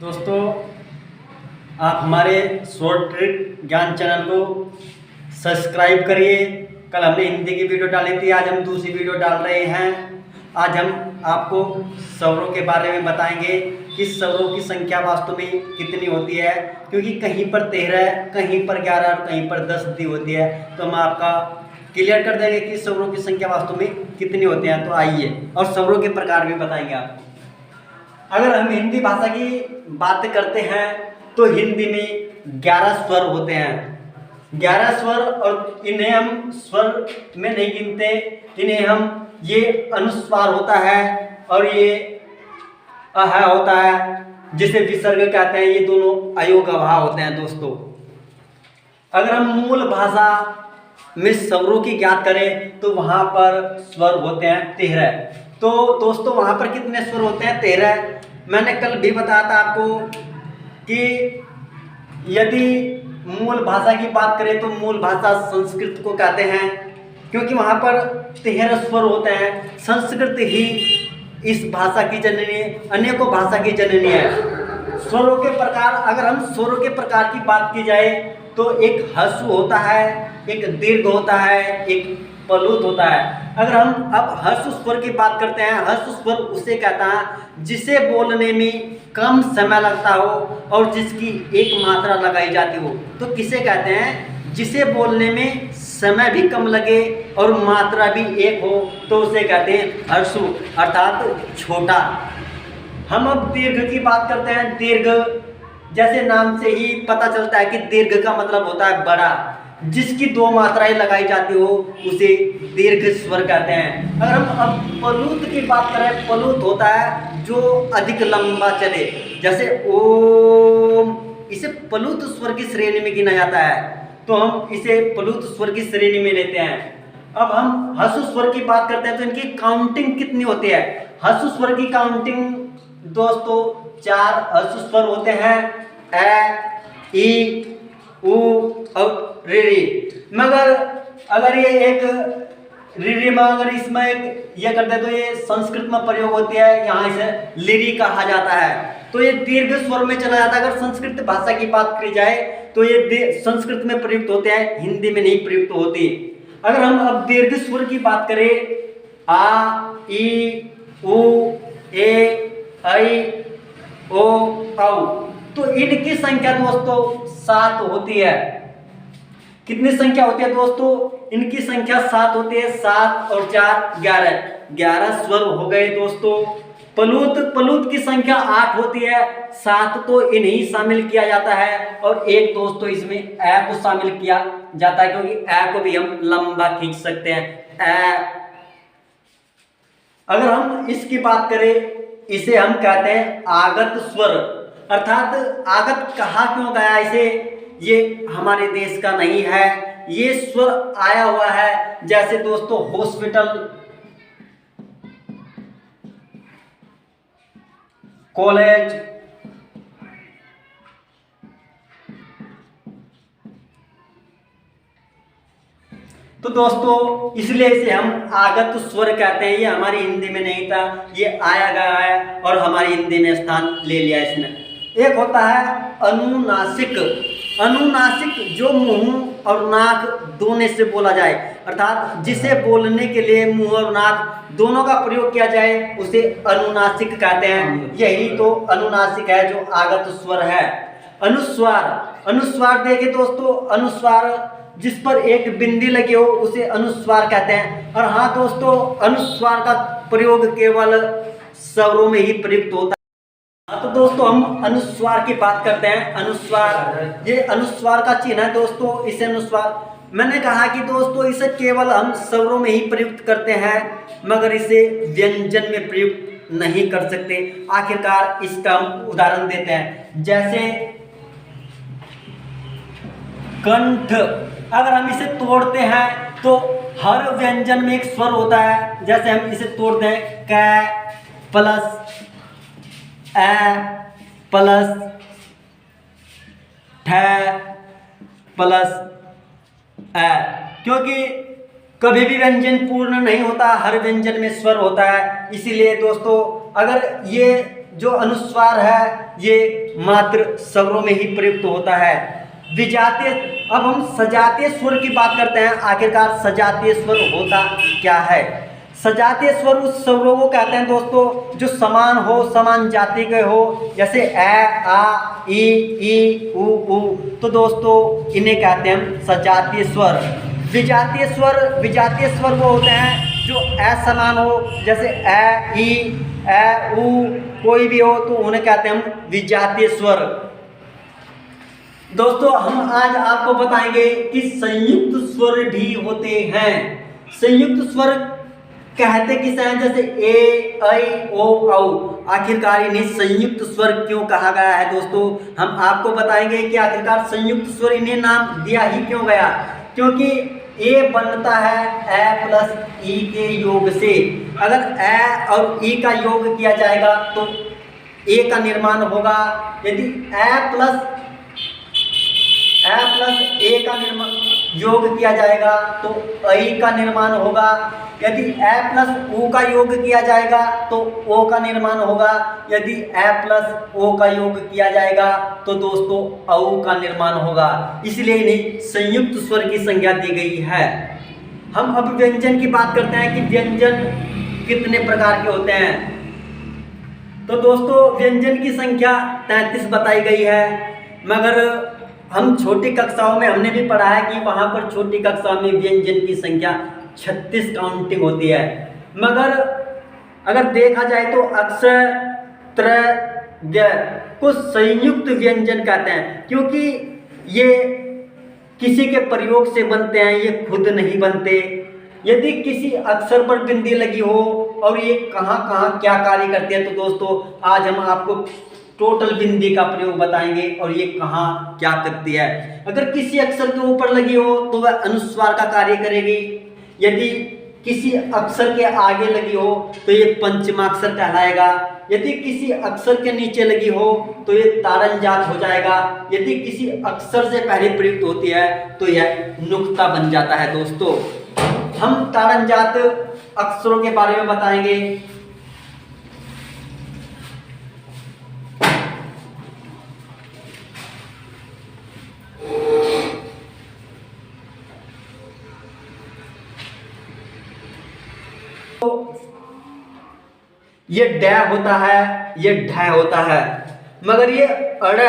दोस्तों, आप हमारे शॉर्ट ट्रिक ज्ञान चैनल को सब्सक्राइब करिए। कल हमने हिंदी की वीडियो डाली थी, आज हम दूसरी वीडियो डाल रहे हैं। आज हम आपको स्वरों के बारे में बताएंगे कि स्वरों की संख्या वास्तव में कितनी होती है, क्योंकि कहीं पर 13, कहीं पर 11 और कहीं पर 10 दी होती है। तो हम आपका क्लियर कर देंगे कि स्वरों की संख्या वास्तव में कितनी होती है। तो आइए, और स्वरों के प्रकार भी बताएंगे आपको। अगर हम हिंदी भाषा की बात करते हैं तो हिंदी में 11 स्वर होते हैं। 11 स्वर, और इन्हें हम स्वर में नहीं गिनते, इन्हें हम ये अनुस्वार होता है और ये अह होता है, जिसे विसर्ग कहते हैं। ये दोनों अयोग अभाव होते हैं। दोस्तों, अगर हम मूल भाषा में स्वरों की ज्ञात करें तो वहां पर स्वर होते हैं 13। तो दोस्तों, वहां पर कितने स्वर होते हैं? 13। मैंने कल भी बताया था आपको कि यदि मूल भाषा की बात करें तो मूल भाषा संस्कृत को कहते हैं, क्योंकि वहां पर 13 स्वर होते हैं। संस्कृत ही इस भाषा की जननी, अनेकों भाषा की जननी है। स्वरों के प्रकार, अगर हम स्वरों के प्रकार की बात की जाए तो एक ह्रस्व होता है, एक दीर्घ होता है, एक प्लुत होता है। अगर हम अब ह्रस्व स्वर की बात करते हैं, ह्रस्व स्वर उसे कहता है जिसे बोलने में कम समय लगता हो और जिसकी एक मात्रा लगाई जाती हो। तो किसे कहते हैं? जिसे बोलने में समय भी कम लगे और मात्रा भी एक हो, तो उसे कहते हैं ह्रस्व, अर्थात छोटा। हम अब दीर्घ की बात करते हैं। दीर्घ, जैसे नाम से ही पता चलता है कि दीर्घ का मतलब होता है बड़ा। जिसकी 2 मात्राएं लगाई जाती हो उसे दीर्घ स्वर कहते हैं। अगर हम अब प्लुत की बात करें, प्लुत होता है जो अधिक लंबा चले, जैसे ओम, इसे प्लुत स्वर की श्रेणी में गिना जाता है। तो हम इसे प्लुत स्वर की श्रेणी में लेते हैं। अब हम ह्रस्व स्वर की बात करते हैं तो इनकी काउंटिंग कितनी होती है? ह्रस्व स्वर की काउंटिंग दोस्तों 4 ह्रस्व स्वर होते हैं, ए, ई, उ और री। मगर अगर ये एक री में अगर इसमें एक ये करते हैं तो ये संस्कृत में प्रयोग होती है, यहाँ इसे लिरी कहा जाता है। तो ये दीर्घ स्वर में चला जाता है। अगर संस्कृत भाषा की बात करी जाए तो ये संस्कृत में प्रयुक्त होते हैं, हिंदी में नहीं प्रयुक्त होती। अगर हम अब दीर्घ स्वर की बात करें, आ, ई, उ, ए, ऐ, ओ, औ, तो इनकी संख्या दोस्तों 7 होती है। कितनी संख्या होती है दोस्तों? इनकी संख्या 7 होती है। 7 और 4 11, 11 स्वर हो गए दोस्तों। प्लुत की संख्या 8 होती है। 7 तो इन्हीं शामिल किया जाता है और एक दोस्तों इसमें ए को शामिल किया जाता है, क्योंकि ए को भी हम लंबा खींच सकते हैं, ए। अगर हम इसकी बात करें, इसे हम कहते हैं आगत स्वर, अर्थात आगत कहा क्यों गया इसे? ये हमारे देश का नहीं है, ये स्वर आया हुआ है। जैसे दोस्तों हॉस्पिटल, कॉलेज, तो दोस्तों इसलिए इसे हम आगत स्वर कहते हैं। ये हमारी हिंदी में नहीं था, ये आया गया है और हमारी हिंदी में स्थान ले लिया इसने। एक होता है अनुनासिक। अनुनासिक जो मुंह और नाक दोनों से बोला जाए, अर्थात जिसे बोलने के लिए मुंह और नाक दोनों का प्रयोग किया जाए उसे अनुनासिक कहते हैं। यही तो अनुनासिक है जो आगत स्वर है। अनुस्वार, अनुस्वार देखिए दोस्तों, अनुस्वार जिस पर एक बिंदी लगी हो उसे अनुस्वार कहते हैं। और हाँ दोस्तों, अनुस्वार का प्रयोग केवल स्वरों में ही प्रयुक्त होता है। तो दोस्तों हम अनुस्वार की बात करते हैं। अनुस्वार, ये अनुस्वार का चिन्ह है दोस्तों, इसे अनुस्वार। मैंने कहा कि दोस्तों इसे केवल हम स्वरों में ही प्रयुक्त करते हैं, मगर इसे व्यंजन में प्रयुक्त नहीं कर सकते। आखिरकार इसका हम उदाहरण देते हैं, जैसे कंठ। अगर हम इसे तोड़ते हैं तो हर व्यंजन में एक स्वर होता है। जैसे हम इसे तोड़ते हैं, क प्लस ए प्लस ठ प्लस ए, क्योंकि कभी भी व्यंजन पूर्ण नहीं होता, हर व्यंजन में स्वर होता है। इसीलिए दोस्तों अगर ये जो अनुस्वार है ये मात्र स्वरों में ही प्रयुक्त होता है। विजातीय, अब हम सजातीय स्वर की बात करते हैं। आखिरकार सजातीय स्वर होता क्या है? सजातीय स्वर उस स्वरों को कहते हैं दोस्तों जो समान हो, समान जाति के हो, जैसे ए, आ, ई, उ। तो दोस्तों इन्हें कहते हैं हम सजातीय स्वर। विजातीय स्वर वो होते हैं जो असमान हो, जैसे ए, ई, ए, उ, कोई भी हो तो उन्हें कहते हैं हम विजातीय स्वर। दोस्तों हम आज आपको बताएंगे कि संयुक्त स्वर भी होते हैं। संयुक्त स्वर कहते किसे हैं? जैसे ए, ऐ, ओ, औ। आखिरकार इन्हें संयुक्त स्वर क्यों कहा गया है दोस्तों? हम आपको बताएंगे कि आखिरकार संयुक्त स्वर इन्हें नाम दिया ही क्यों गया। क्योंकि ए बनता है ए प्लस ई के योग से। अगर ए और ई का योग किया जाएगा तो ए का निर्माण होगा। यदि ए प्लस ए का निर्माण योग किया जाएगा तो ऐ का निर्माण होगा। यदि ए प्लस ओ का योग किया जाएगा तो ओ का निर्माण होगा। यदि ए प्लस ओ का योग किया जाएगा तो दोस्तों औ का निर्माण होगा। इसलिए इन्हें संयुक्त स्वर की संज्ञा दी गई है। हम अब व्यंजन की बात करते हैं कि व्यंजन कितने प्रकार के होते हैं। तो दोस्तों व्यंजन की संख्या 33 बताई गई है, मगर हम छोटी कक्षाओं में हमने भी पढ़ा है कि वहाँ पर छोटी कक्षाओं में व्यंजन की संख्या 36 काउंटिंग होती है। मगर अगर देखा जाए तो अक्षर त्रय को संयुक्त व्यंजन कहते हैं, क्योंकि ये किसी के प्रयोग से बनते हैं, ये खुद नहीं बनते। यदि किसी अक्षर पर बिंदी लगी हो और ये कहाँ कहाँ क्या कार्य करती है, तो दोस्तों आज हम आपको टोटल बिंदी का प्रयोग बताएंगे और ये कहाँ क्या करती है। अगर किसी अक्षर के ऊपर लगी हो तो वह अनुस्वार का कार्य करेगी। यदि किसी अक्षर के आगे लगी हो तो ये पंचमाक्षर कहलाएगा। यदि किसी अक्षर के नीचे लगी हो तो ये तारंजात हो जाएगा। यदि किसी अक्षर से पहले प्रयुक्त होती है तो यह नुक्ता बन जाता है। दोस्तों हम तारंजात अक्षरों के बारे में बताएंगे। ये ड होता है, ये ढ होता है, मगर ये अड़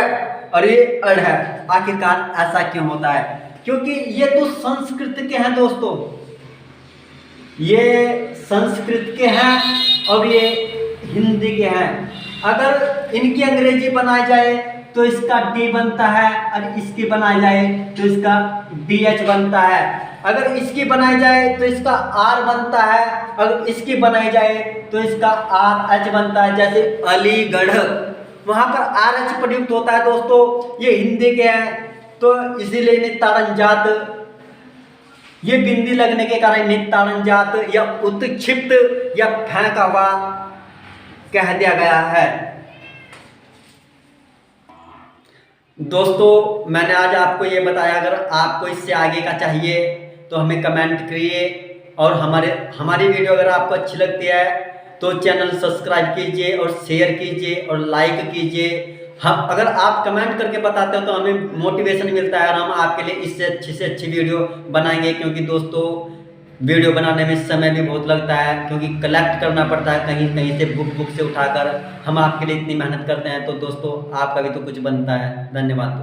और ये अड़ है। आखिरकार ऐसा क्यों होता है? क्योंकि ये तो संस्कृत के हैं दोस्तों, ये संस्कृत के हैं और ये हिंदी के हैं। अगर इनकी अंग्रेजी बनाई जाए तो इसका डी बनता है और इसकी बनाई जाए तो इसका DH बनता है। अगर इसकी बनाई जाए तो इसका आर बनता है, अगर इसकी बनाई जाए तो इसका RH बनता है। जैसे अलीगढ़, वहाँ पर RH प्रयुक्त होता है दोस्तों। ये हिंदी के हैं तो इसीलिए इन्हें तारंजात, ये बिंदी लगने के कारण इन्हें तारंजात या उत्क्षिप्त या फेंका हुआ कह दिया गया है। दोस्तों मैंने आज आपको ये बताया। अगर आपको इससे आगे का चाहिए तो हमें कमेंट करिए, और हमारी वीडियो अगर आपको अच्छी लगती है तो चैनल सब्सक्राइब कीजिए और शेयर कीजिए और लाइक कीजिए। हम अगर आप कमेंट करके बताते हो तो हमें मोटिवेशन मिलता है और हम आपके लिए इससे अच्छी वीडियो बनाएंगे। क्योंकि दोस्तों वीडियो बनाने में समय भी बहुत लगता है, क्योंकि कलेक्ट करना पड़ता है कहीं कहीं से, बुक से उठाकर। हम आपके लिए इतनी मेहनत करते हैं तो दोस्तों आपका भी तो कुछ बनता है। धन्यवाद।